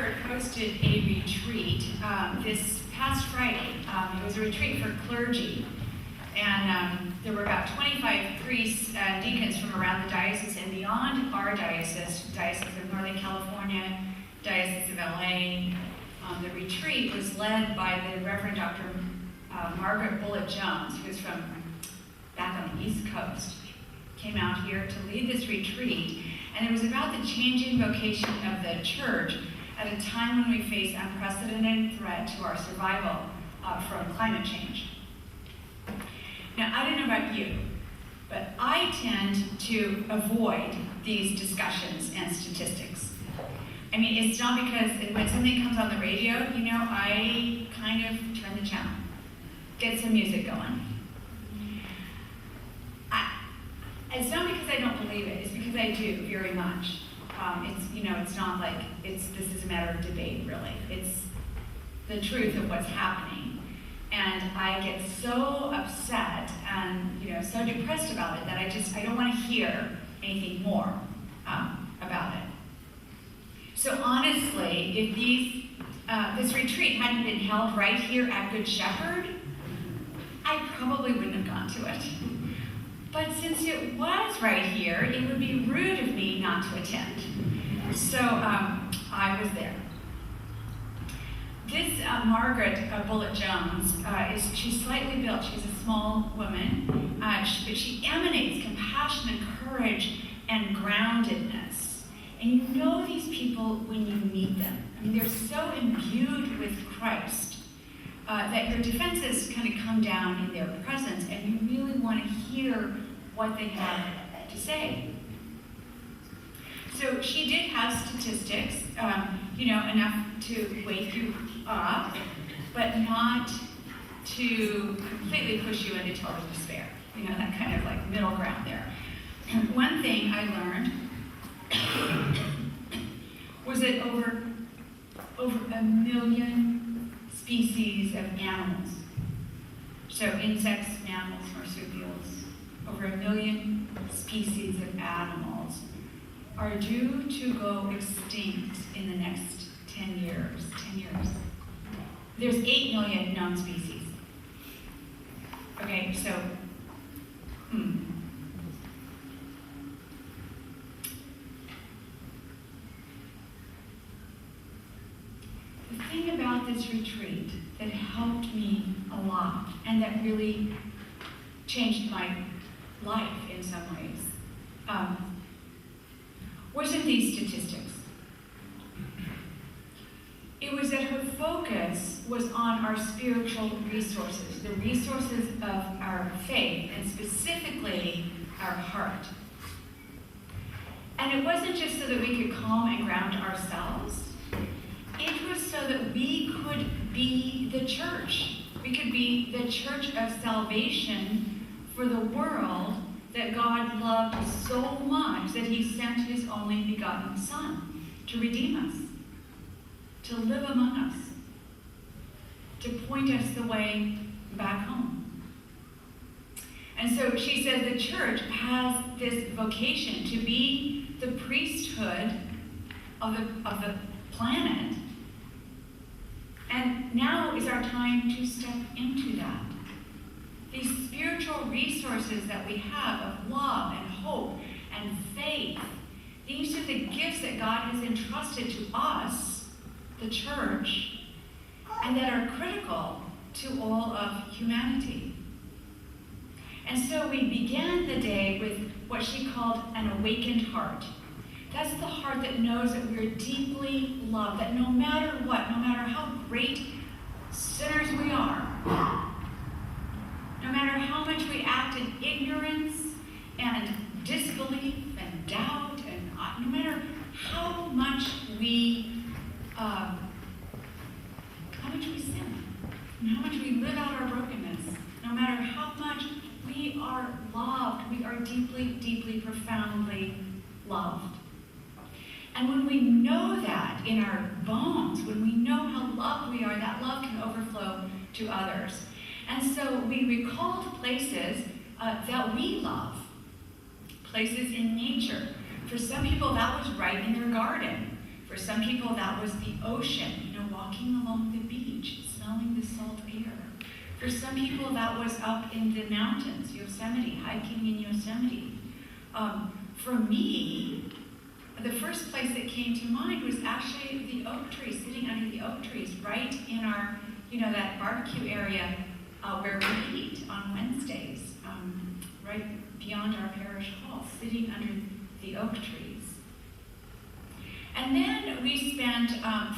Shepherd hosted a retreat this past Friday. It was a retreat for clergy. And there were about 25 priests and deacons from around the diocese and beyond our diocese, Diocese of Northern California, Diocese of LA. The retreat was led by the Reverend Dr. Margaret Bullitt Jones, who's from back on the East Coast. Came out here to lead this retreat, and it was about the changing vocation of the church at a time when we face unprecedented threat to our survival from climate change. Now, I don't know about you, but I tend to avoid these discussions and statistics. I mean, it's not because when something comes on the radio, I kind of turn the channel, get some music going. It's not because I don't believe it, it's because I do very much. It's not like this is a matter of debate, really. It's the truth of what's happening. And I get so upset and so depressed about it that I don't want to hear anything more about it. So honestly, if this retreat hadn't been held right here at Good Shepherd, I probably wouldn't have gone to it. But since it was right here, it would be rude of me not to attend. So I was there. This Margaret Bullitt Jones, she's slightly built. She's a small woman, but she emanates compassion and courage and groundedness. And you know these people when you meet them. I mean, they're so imbued with Christ that your defenses kind of come down in their presence, and you really want to hear what they have to say. So she did have statistics, enough to wake you up, but not to completely push you into total despair. That kind of like middle ground there. And one thing I learned was that over 1 million species of animals, so insects, mammals, marsupials, over 1 million species of animals are due to go extinct in the next 10 years. There's 8 million known species. Okay, so, The thing about this retreat that helped me a lot and that really changed my life in some ways wasn't these statistics. It was that her focus was on our spiritual resources, the resources of our faith, and specifically our heart. And it wasn't just so that we could calm and ground ourselves. It was so that we could be the church. We could be the church of salvation for the world that God loved so much that he sent his only begotten Son to redeem us, to live among us, to point us the way back home. And so she says the church has this vocation to be the priesthood of the planet. And now is our time to step into that. These spiritual resources that we have of love and hope and faith, these are the gifts that God has entrusted to us, the church, and that are critical to all of humanity. And so we began the day with what she called an awakened heart. That's the heart that knows that we're deeply loved, that no matter what, no matter how great sinners we are, no matter how much we act in ignorance and disbelief and doubt, and no matter how much we sin, and how much we live out our brokenness, no matter how much we are loved, we are deeply, deeply, profoundly loved. And when we know that in our bones, when we know how loved we are, that love can overflow to others. And so we recall to places that we love, places in nature. For some people, that was right in their garden. For some people, that was the ocean, walking along the beach, smelling the salt air. For some people, that was up in the mountains, Yosemite, hiking in Yosemite. For me, the first place that came to mind was actually the oak trees, sitting under the oak trees, right in our, that barbecue area where we eat on Wednesdays, right beyond our parish hall, sitting under the oak trees. And then we spent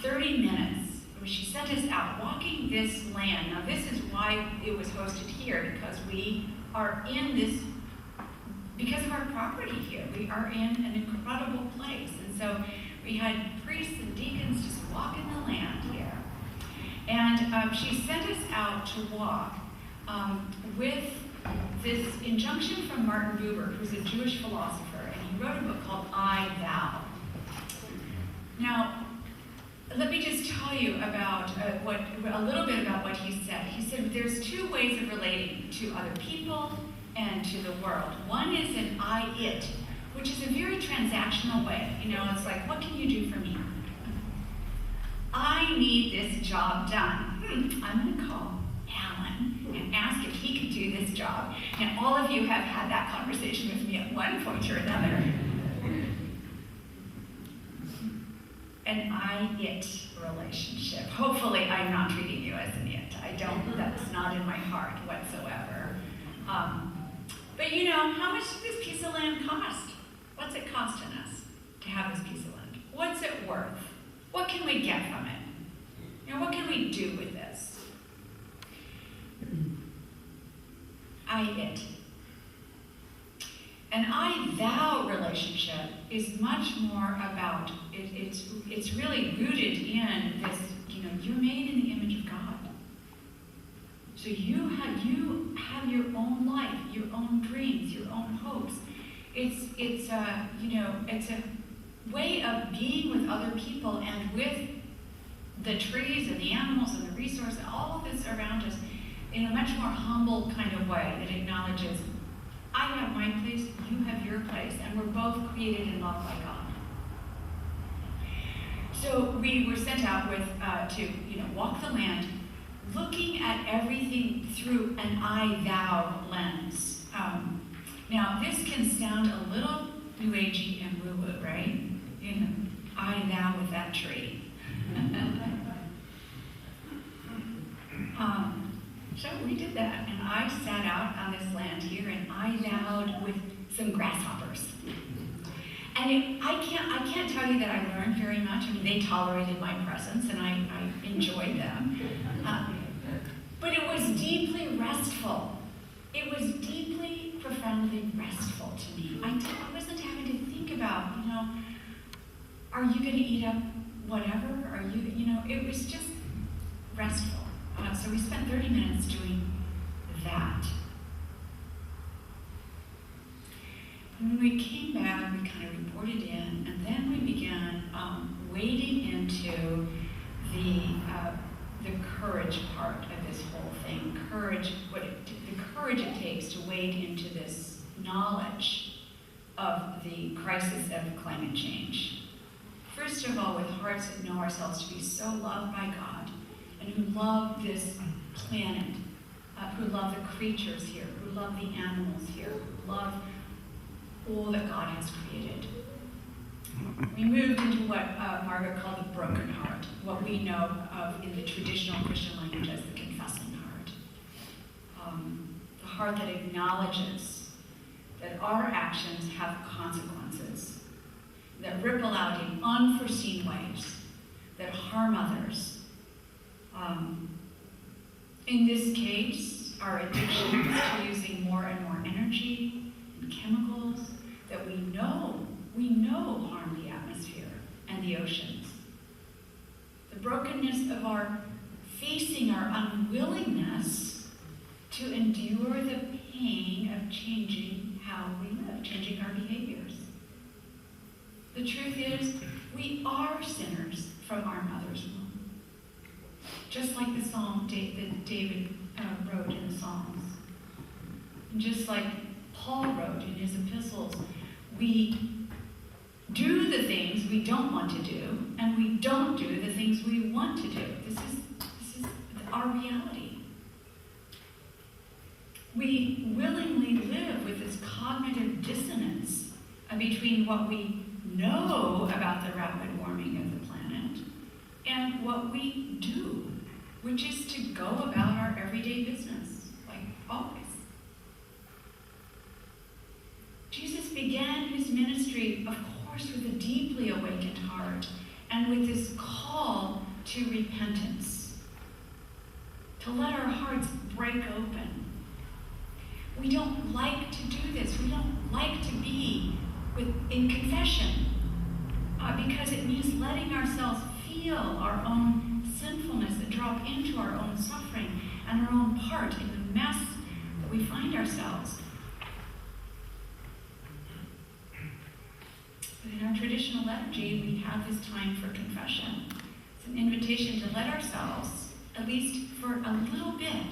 30 minutes. She sent us out walking this land. Now this is why it was hosted here, because we are in this, because of our property here, we are in an incredible place. And so we had priests and deacons just walking the land here. And she sent us out to walk with this injunction from Martin Buber, who's a Jewish philosopher, and he wrote a book called I, Thou. Now, let me just tell you about a little bit about what he said. He said there's two ways of relating to other people and to the world. One is an I-it, which is a very transactional way. It's like, what can you do for me? I need this job done. I'm going to call Alan and ask if he could do this job. And all of you have had that conversation with me at one point or another. An I-it relationship. Hopefully I'm not treating you as an it. That's not in my heart whatsoever. But how much does this piece of land cost? What's it costing us to have this piece of land? What's it worth? What can we get from it? What can we do with this? I-it. An I-thou relationship is much more about, it's really rooted in this, you're made in the image of God. So you have your own life, your own dreams, your own hopes. It's a way of being with other people and with the trees and the animals and the resources, all of this around us in a much more humble kind of way that acknowledges, I have my place, you have your place, and we're both created and loved by God. So we were sent out with to walk the land, looking at everything through an I-thou lens. Now this can sound a little new agey and woo-woo, right? I-thou with that tree. So we did that, and I sat out on this land here, and I thou'd with some grasshoppers. And I can't tell you that I learned very much. I mean, they tolerated my presence, and I enjoyed them. But it was deeply restful. It was deeply, profoundly restful to me. I wasn't having to think about, are you going to eat up whatever? Are you, it was just restful. So we spent 30 minutes doing that. And when we came back, we kind of reported in, and then we began wading into the courage part of this whole thing. Courage, the courage it takes to wade into this knowledge of the crisis of climate change. First of all, with hearts that know ourselves to be so loved by God, and who love this planet, who love the creatures here, who love the animals here, who love all that God has created. We moved into what Margaret called the broken heart, what we know of in the traditional Christian language as the confessing heart. The heart that acknowledges that our actions have consequences, that ripple out in unforeseen ways, that harm others. In this case, our addictions to using more and more energy and chemicals that we know harm the atmosphere and the oceans. The brokenness of our facing our unwillingness to endure the pain of changing how we live, changing our behaviors. The truth is, we are sinners from our mother's womb. Just like the psalm that David wrote in the Psalms. And just like Paul wrote in his epistles, we do the things we don't want to do, and we don't do the things we want to do. This is our reality. We willingly live with this cognitive dissonance between what we know about the rapid warming of the planet and what we do, which is to go about our everyday business, like always. Jesus began his ministry, of course, with a deeply awakened heart and with this call to repentance, to let our hearts break open. We don't like to do this. We don't like to be in confession because it means letting ourselves feel our own sinfulness and drop into our own suffering and our own part in the mess that we find ourselves. But in our traditional liturgy, we have this time for confession. It's an invitation to let ourselves, at least for a little bit,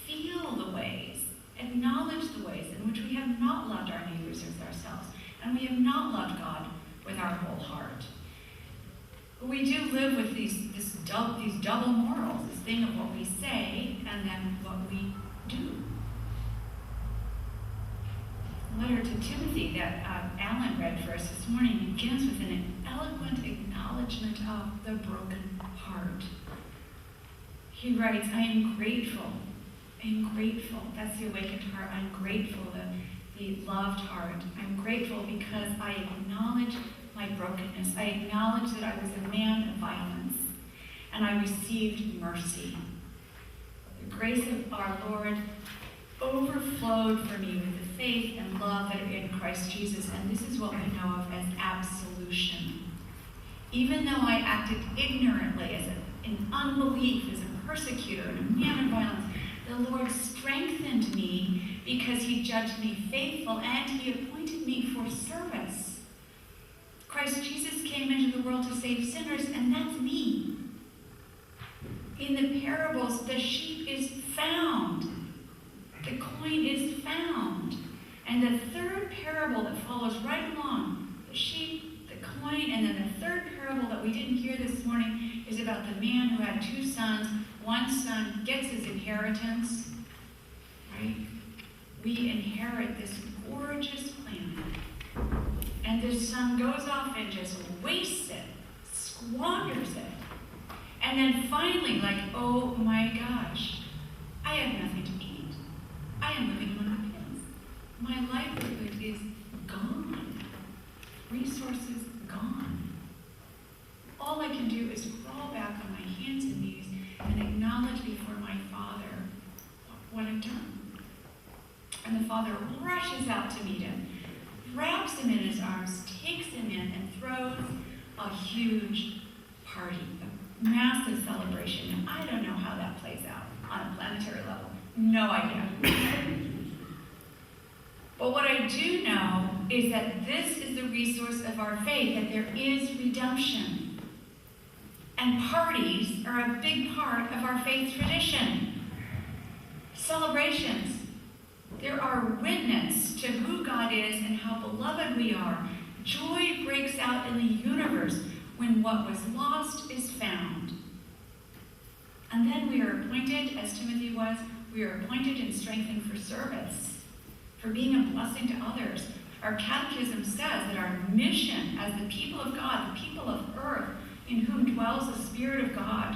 feel the ways, acknowledge the ways in which we have not loved our neighbors as ourselves, and we have not loved God with our whole heart. But we do live with these double morals, this thing of what we say and then what we do. The letter to Timothy that Alan read for us this morning begins with an eloquent acknowledgement of the broken heart. He writes, I am grateful. That's the awakened heart. I'm grateful, the loved heart. I'm grateful because I acknowledge my brokenness. I acknowledge that I was a man of violence, and I received mercy. The grace of our Lord overflowed for me with the faith and love that are in Christ Jesus, and this is what we know of as absolution. Even though I acted ignorantly, in unbelief, as a persecutor and a man of violence, the Lord strengthened me because he judged me faithful and he appointed me for service. Christ Jesus came into the world to save sinners, and that's me. In the parables, the sheep is found. The coin is found. And the third parable that follows right along, the sheep, the coin, and then the third parable that we didn't hear this morning is about the man who had 2 sons. One son gets his inheritance, right? We inherit this gorgeous planet. And this son goes off and just wastes it, squanders it. And then finally, like, oh my gosh, I have nothing to eat. I am living among the pigs. My livelihood is gone. Resources gone. All I can do is crawl back on my hands and knees and acknowledge before my Father what I've done. And the Father rushes out to meet him, wraps him in his arms, takes him in, and throws a huge party, a massive celebration. And I don't know how that plays out on a planetary level. No idea. But what I do know is that this is the resource of our faith, that there is redemption. And parties are a big part of our faith tradition. Celebrations. They're our witness to who God is and how beloved we are. Joy breaks out in the universe when what was lost is found. And then we are appointed, as Timothy was, we are appointed and strengthened for service, for being a blessing to others. Our catechism says that our mission as the people of God, the people of earth, in whom dwells the Spirit of God,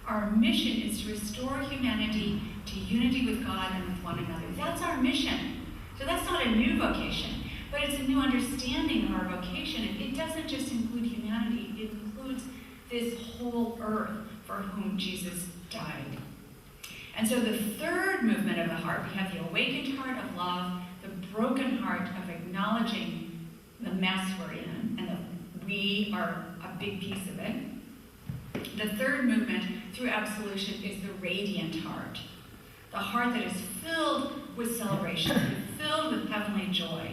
our mission is to restore humanity to unity with God and with one another. That's our mission. So that's not a new vocation, but it's a new understanding of our vocation. And it doesn't just include humanity, it includes this whole earth for whom Jesus died. And so the third movement of the heart, we have the awakened heart of love, the broken heart of acknowledging the mess we're in, and that we are a big piece of it. The third movement through absolution is the radiant heart, the heart that is filled with celebration, filled with heavenly joy,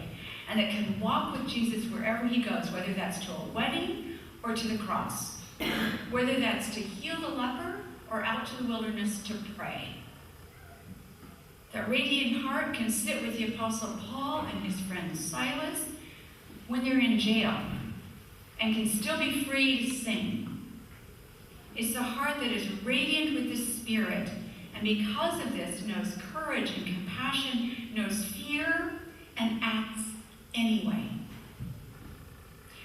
and that can walk with Jesus wherever he goes, whether that's to a wedding or to the cross, whether that's to heal the leper or out to the wilderness to pray. The radiant heart can sit with the Apostle Paul and his friend Silas, when they're in jail and can still be free to sing. It's the heart that is radiant with the Spirit, and because of this knows courage and compassion, knows fear, and acts anyway.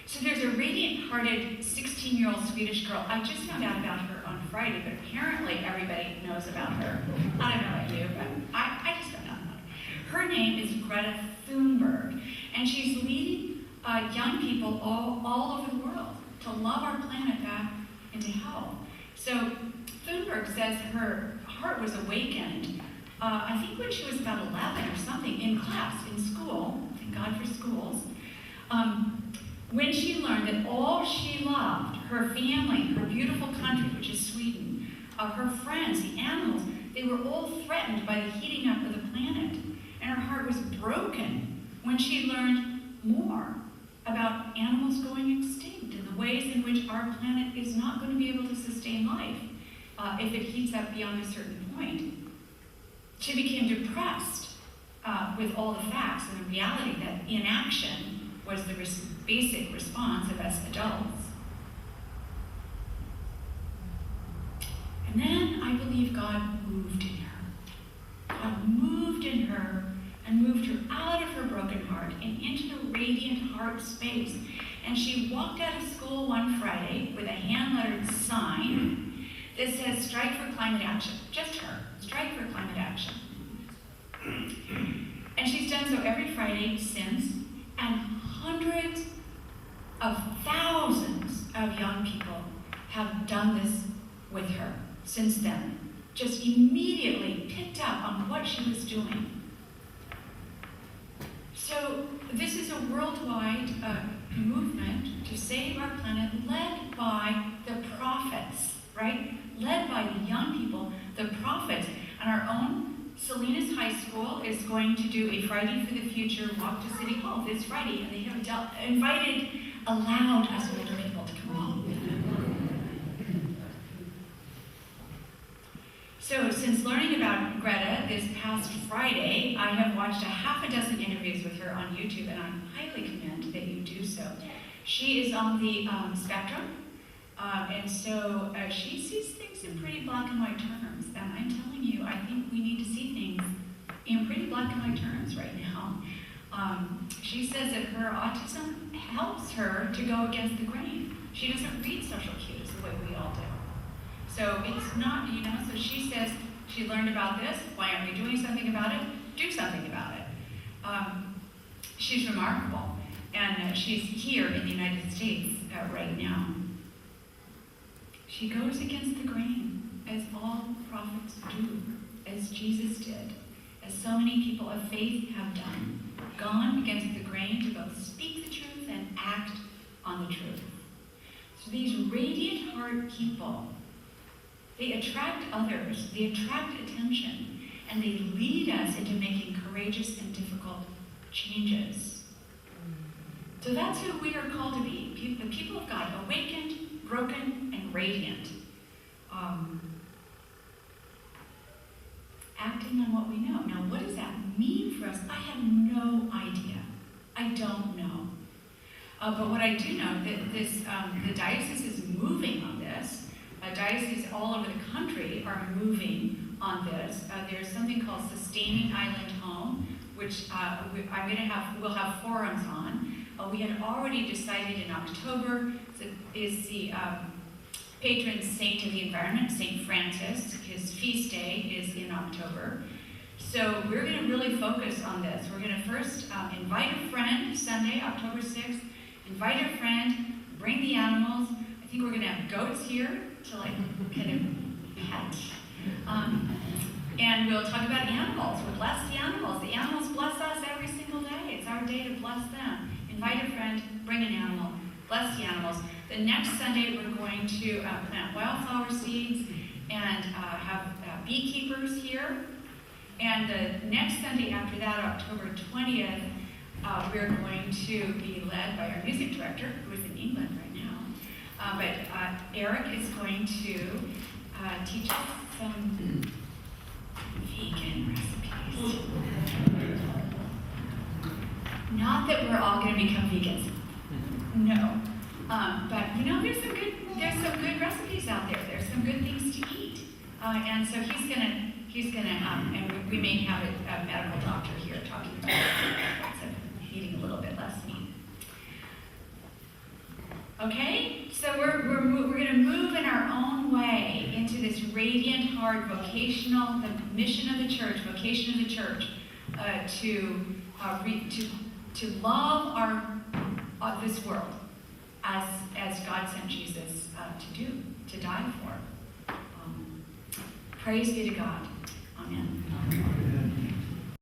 So there's a radiant-hearted 16-year-old Swedish girl. I just found out about her on Friday, but apparently everybody knows about her. I don't know about you, but I just found out about her. Her name is Greta Thunberg, and she's leading young people all over the world to love our planet back into health. So Thunberg says her heart was awakened, I think when she was about 11 or something, in class, in school, thank God for schools, when she learned that all she loved, her family, her beautiful country, which is Sweden, her friends, the animals, they were all threatened by the heating up of the planet. And her heart was broken when she learned more about animals going extinct and the ways in which our planet is not going to be able to sustain life if it heats up beyond a certain point. She became depressed with all the facts and the reality that inaction was the basic response of us adults. And then I believe God moved in her. God moved in her and moved her out of her broken heart and into the radiant heart space. And she walked out of school one Friday with a hand-lettered sign that says, "Strike for climate action." Just her. Strike for climate action. And she's done so every Friday since, and hundreds of thousands of young people have done this with her since then. Just immediately picked up on what she was doing. So this is a worldwide movement to save our planet, led by the prophets, right? Led by the young people, the prophets. And our own Salinas High School is going to do a Friday for the Future walk to City Hall this Friday, and they have allowed us older people to come along. So since learning about Greta this past Friday, I have watched a half a dozen interviews with her on YouTube, and I highly commend that you do so. She is on the spectrum, and so she sees things in pretty black and white terms. And I'm telling you, I think we need to see things in pretty black and white terms right now. She says that her autism helps her to go against the grain. She doesn't read social cues the way we all do. So it's not, so she says she learned about this. Why aren't we doing something about it? Do something about it. She's remarkable. And she's here in the United States right now. She goes against the grain, as all prophets do, as Jesus did, as so many people of faith have done, gone against the grain to both speak the truth and act on the truth. So these radiant heart people, they attract others, they attract attention, and they lead us into making courageous and difficult changes. So that's who we are called to be, the people of God, awakened, broken, and radiant. Acting on what we know. Now, what does that mean for us? I have no idea. I don't know. But what I do know, that the diocese is moving on this. Dioceses all over the country are moving on this. There's something called Sustaining Island Home, which we'll have forums on. We had already decided in October is the patron saint of the environment, St. Francis. His feast day is in October. So we're going to really focus on this. We're going to first invite a friend, Sunday, October 6th. Invite a friend, bring the animals. I think we're going to have goats here to kind of pet. And we'll talk about animals. We'll bless the animals. The animals bless us every single day. It's our day to bless them. Invite a friend, bring an animal, bless the animals. The next Sunday, we're going to plant wildflower seeds and have beekeepers here. And the next Sunday after that, October 20th, we're going to be led by our music director, who is in England right now. But Eric is going to teach us some vegan recipes. Not that we're all going to become vegans. No. But there's some good recipes out there. There's some good things to eat. And so he's gonna, and we may have a medical doctor here talking about so eating a little bit less meat. Okay, so we're going to move in our own way into this radiant, hard vocational, the mission of the church, vocation of the church, to love this world as God sent Jesus to die for. Praise be to God. Amen.